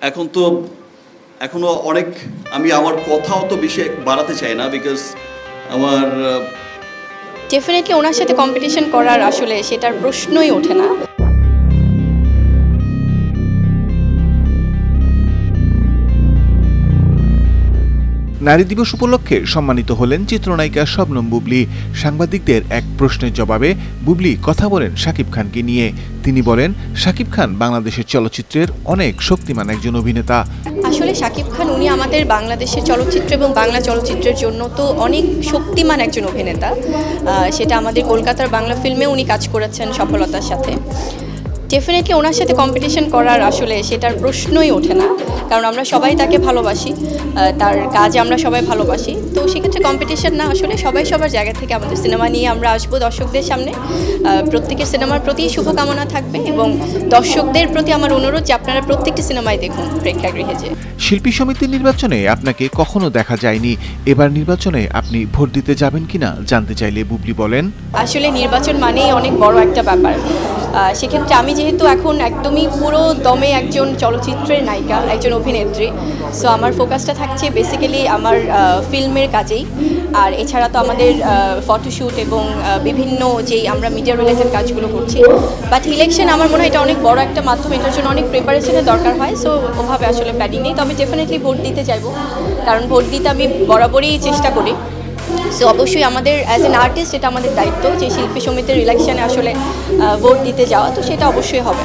এখন তো এখনো অনেক আমি আমার কথাও তো বেশি বাড়াতে চাই না, বিকজ আমার ডেফিনেটলি ওনার সাথে কম্পিটিশন করার আসলে সেটার প্রশ্নই ওঠে না। নারী দিবস উপলক্ষে সম্মানিত হলেন চিত্রনায়িকা শবনম বুবলি। সাংবাদিকদের এক প্রশ্নের জবাবে বুবলি কথা বলেন শাকিব খানকে নিয়ে। তিনি বলেন, শাকিব খান বাংলাদেশের চলচ্চিত্রের অনেক শক্তিমান একজন অভিনেতা। আসলে শাকিব খান উনি আমাদের বাংলাদেশের চলচ্চিত্র এবং বাংলা চলচ্চিত্রের জন্য তো অনেক শক্তিমান একজন অভিনেতা। সেটা আমাদের কলকাতার বাংলা ফিল্মে উনি কাজ করেছেন সফলতার সাথে। ডেফিনেটলি ওনার সাথে কম্পিটিশন করার আসলে সেটার প্রশ্নই ওঠে না, কারণ আমরা সবাই তাকে ভালোবাসি, তার কাজ আমরা সবাই ভালোবাসি। তো সেক্ষেত্রে কম্পিটিশন না, আসলে সবাই সবার জায়গা থেকে আমাদের সিনেমা নিয়ে আমরা আসবো দর্শকদের সামনে। প্রত্যেকের সিনেমার প্রতি শুভকামনা থাকবে এবং দর্শকদের প্রতি আমার অনুরোধ যে আপনারা প্রত্যেকটি সিনেমায় দেখুন প্রেক্ষাগৃহে যে। শিল্পী সমিতির নির্বাচনে আপনাকে কখনো দেখা যায়নি, এবার নির্বাচনে আপনি ভোট দিতে যাবেন কিনা জানতে চাইলে বুবলি বলেন, আসলে নির্বাচন মানেই অনেক বড় একটা ব্যাপার। সেক্ষেত্রে আমি যেহেতু এখন একদমই পুরো দমে একজন চলচ্চিত্রের নায়িকা, একজন অভিনেত্রী, সো আমার ফোকাসটা থাকছে বেসিক্যালি আমার ফিল্মের কাজেই। আর এছাড়া তো আমাদের ফটোশ্যুট এবং বিভিন্ন যেই আমরা মিডিয়া রিলেটেড কাজগুলো করছি। বাট ইলেকশন আমার মনে হয় এটা অনেক বড় একটা মাধ্যম, এটার জন্য অনেক প্রিপারেশনের দরকার হয়। সো ওভাবে আসলে প্ল্যানিং নেই, তবে ডেফিনেটলি ভোট দিতে চাইবো, কারণ ভোট দিতে আমি বরাবরই চেষ্টা করি। সো অবশ্যই আমাদের অ্যাজ অ্যান আর্টিস্ট এটা আমাদের দায়িত্ব যে শিল্পী সমিতির ইলেকশনে আসলে ভোট দিতে যাওয়া, তো সেটা অবশ্যই হবে।